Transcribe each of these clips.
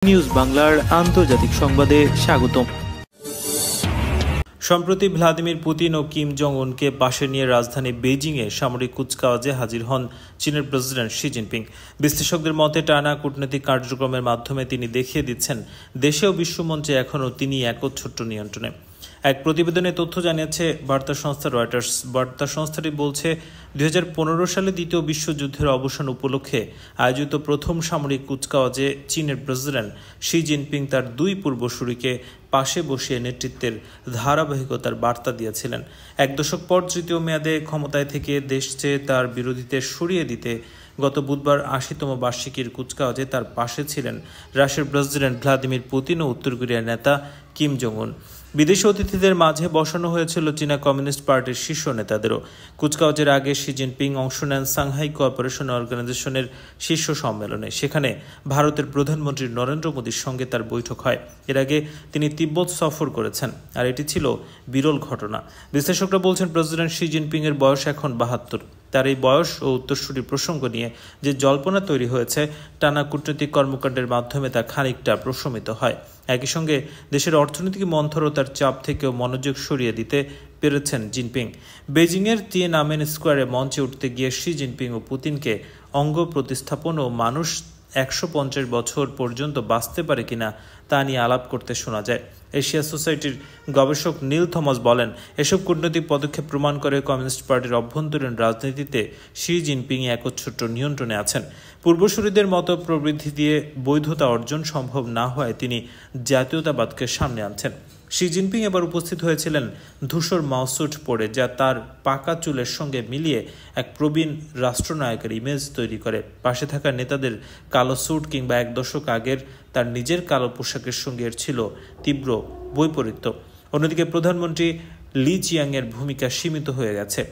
News বাংলার আন্তর্জাতিক সংবাদে স্বাগতম। সম্প্রতি ভ্লাদিমির পুতিন ও কিম জং উনকে পাশে নিয়ে রাজধানী বেইজিংয়ে সামরিক কুচকাওয়াজে হাজির হন চীনের প্রেসিডেন্ট শি জিনপিং। বিশ্লেষকদের মতে টানা কূটনৈতিক কার্যক্রমের মাধ্যমে তিনি দেখিয়ে দিচ্ছেন দেশে ও বিশ্বমঞ্চে এখনও তিনি একচ্ছত্র নিয়ন্ত্রণে। এক প্রতিবেদনে তথ্য জানিয়েছে বার্তা সংস্থা রয়টার্স। বার্তা সংস্থাটি বলছে 2015 সালে দ্বিতীয় বিশ্বযুদ্ধের অবসান উপলক্ষে আয়োজিত প্রথম সামরিক কুচকাওয়াজে চীনের প্রেসিডেন্ট শি জিনপিং তার দুই পূর্বসূরিকে পাশে বসিয়ে নেতৃত্বের ধারাবাহিকতার বার্তা দিয়েছিলেন। এক দশক পর তৃতীয় মেয়াদে ক্ষমতায় থেকে দেশ চেয়ে তার বিরোধীদের সরিয়ে দিতে গত বুধবার 80তম বার্ষিকীর কুচকাওয়াজে তার পাশে ছিলেন রাশিয়ার প্রেসিডেন্ট ভ্লাদিমির পুতিন ও উত্তর কোরিয়ার নেতা কিম জং উন। বিদেশি অতিথিদের মাঝে বসানো হয়েছিল চীনা কমিউনিস্ট পার্টির শীর্ষ নেতাদেরও। কুচকাওয়াজের আগে শি জিনপিং অংশ নেন সাংহাই কোঅপারেশন অর্গানাইজেশনের শীর্ষ সম্মেলনে। সেখানে ভারতের প্রধানমন্ত্রী নরেন্দ্র মোদীর সঙ্গে তার বৈঠক হয়। এর আগে তিনি তিব্বত সফর করেছেন, আর এটি ছিল বিরল ঘটনা। বিশ্লেষকরা বলছেন প্রেসিডেন্ট শি জিনপিং এর বয়স এখন 72। তার এই বয়স ও উত্তরসূরি প্রসঙ্গ নিয়ে যে জল্পনা তৈরি হয়েছে টানা কূটনৈতিক কর্মকাণ্ডের মাধ্যমে তা খানিকটা প্রশমিত হয়। একই সঙ্গে দেশের অর্থনৈতিক মন্থরতার চাপ থেকেও মনোযোগ সরিয়ে দিতে পেরেছেন জিনপিং। বেজিংয়ের তিয়ানআনমেন স্কোয়ারে মঞ্চে উঠতে গিয়ে শি জিনপিং ও পুতিনকে অঙ্গ প্রতিস্থাপন ও মানুষ 150 বছর পর্যন্ত বাঁচতে পারে কিনা তা নিয়ে আলাপ করতে শোনা যায়। এশিয়া সোসাইটির গবেষক নীল থমাস বলেন, এসব কূটনৈতিক পদক্ষেপ প্রমাণ করে কমিউনিস্ট পার্টির অভ্যন্তরীণ রাজনীতিতে শি জিনপিং একচ্ছত্র নিয়ন্ত্রণে আছেন। পূর্বসূরিদের মতো প্রবৃদ্ধি দিয়ে বৈধতা অর্জন সম্ভব না হওয়ায় তিনি জাতীয়তাবাদকে সামনে আনছেন। শি জিনপিং এবার উপস্থিত হয়েছিলেন ধূসর মাউস্যুট পরে, যা তার পাকা চুলের সঙ্গে মিলিয়ে এক প্রবীণ রাষ্ট্রনায়কের ইমেজ তৈরি করে। পাশে থাকা নেতাদের কালো স্যুট কিংবা এক দশক আগের তার নিজের কালো পোশাকের সঙ্গে এর ছিল তীব্র বৈপরীত্য। অন্যদিকে প্রধানমন্ত্রী লি চিয়াংয়ের ভূমিকা সীমিত হয়ে গেছে।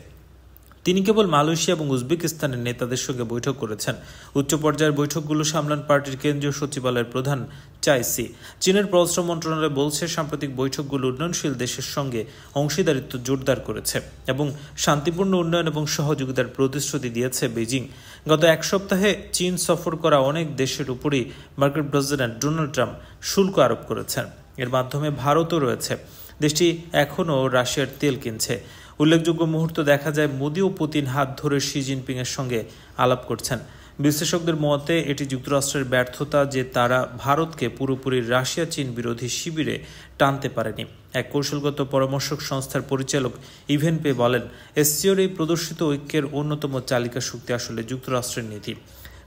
তিনি কেবল মালয়েশিয়া এবং উজবেকিস্তানের নেতাদের সঙ্গে বৈঠক করেছেন। উচ্চ পর্যায়ের বৈঠকগুলো সামলান পার্টির কেন্দ্রীয় সচিবালয়ের প্রধান চাই সি। চীনের পররাষ্ট্র মন্ত্রণালয় বলছে সাম্প্রতিক বৈঠকগুলো উন্নয়নশীল দেশের সঙ্গে অংশীদারিত্ব জোরদার করেছে এবং শান্তিপূর্ণ উন্নয়ন এবং সহযোগিতার প্রতিশ্রুতি দিয়েছে বেজিং। গত এক সপ্তাহে চীন সফর করা অনেক দেশের উপরই মার্কিন প্রেসিডেন্ট ডোনাল্ড ট্রাম্প শুল্ক আরোপ করেছেন। এর মাধ্যমে ভারতও রয়েছে। দেশটি এখনও রাশিয়ার তেল কিনছে। উল্লেখযোগ্য মুহূর্ত দেখা যায় মোদি ও পুতিন হাত ধরে শি জিনপিং এর সঙ্গে আলাপ করছেন। বিশ্লেষকদের মতে এটি যুক্তরাষ্ট্রের ব্যর্থতা যে তারা ভারতকে পুরোপুরি রাশিয়া চীন বিরোধী শিবিরে টানতে পারেনি। এক কৌশলগত পরামর্শক সংস্থার পরিচালক ইভেন পে বলেন, এসসিওর এই প্রদর্শিত ঐক্যের অন্যতম চালিকা শক্তি আসলে যুক্তরাষ্ট্রের নীতি।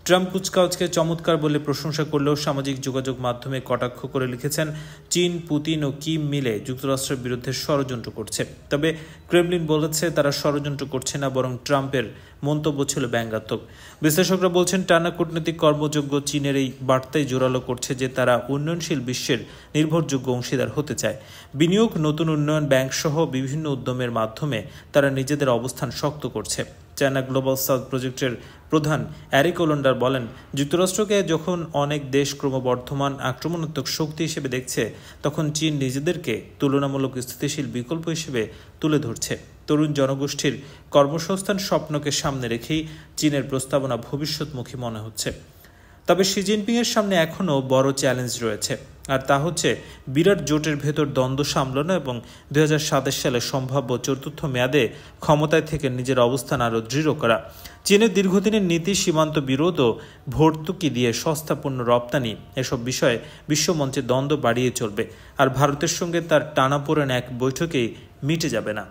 ট্রাম্প কুচকাওয়াজকে চমৎকার বলে প্রশংসা করলেও সামাজিক যোগাযোগ মাধ্যমে কটাক্ষ করে লিখেছেন চীন, পুতিন ও কিম মিলে যুক্তরাষ্ট্রের বিরুদ্ধে ষড়যন্ত্র করছে। তবে ক্রেমলিন বলেছে তারা ষড়যন্ত্র করছে না, বরং ট্রাম্পের মন্তব্য ছিল ব্যঙ্গাত্মক। বিশ্লেষকরা বলছেন টানা কূটনৈতিক কর্মযোগ্য চীনের এই বার্তাই জোরালো করছে যে তারা উন্নয়নশীল বিশ্বের নির্ভরযোগ্য অংশীদার হতে চায়। বিনিয়োগ, নতুন উন্নয়ন ব্যাংক সহ বিভিন্ন উদ্যমের মাধ্যমে তারা নিজেদের অবস্থান শক্ত করছে। চায়না গ্লোবাল সাউথ প্রজেক্টের প্রধান এরিক ওলন্ডার বলেন, যুক্তরাষ্ট্রকে যখন অনেক দেশ ক্রমবর্ধমান আক্রমণাত্মক শক্তি হিসেবে দেখছে, তখন চীন নিজেদেরকে তুলনামূলক স্থিতিশীল বিকল্প হিসেবে তুলে ধরছে। তরুণ জনগোষ্ঠীর কর্মসংস্থান স্বপ্নকে সামনে রেখেই চীনের প্রস্তাবনা ভবিষ্যৎমুখী মনে হচ্ছে। তবে শি জিনপিং এর সামনে এখনও বড় চ্যালেঞ্জ রয়েছে, আর তা হচ্ছে বিরাট জোটের ভেতর দ্বন্দ্ব সামলানো এবং 2027 সালে সম্ভাব্য চতুর্থ মেয়াদে ক্ষমতায় থেকে নিজের অবস্থান আরও দৃঢ় করা। চীনের দীর্ঘদিনের নীতি, সীমান্ত বিরোধ ও ভর্তুকি দিয়ে সস্তা পণ্য রপ্তানি, এসব বিষয়ে বিশ্বমঞ্চে দ্বন্দ্ব বাড়িয়ে চলবে, আর ভারতের সঙ্গে তার টানাপোড়েন এক বৈঠকেই মিটে যাবে না।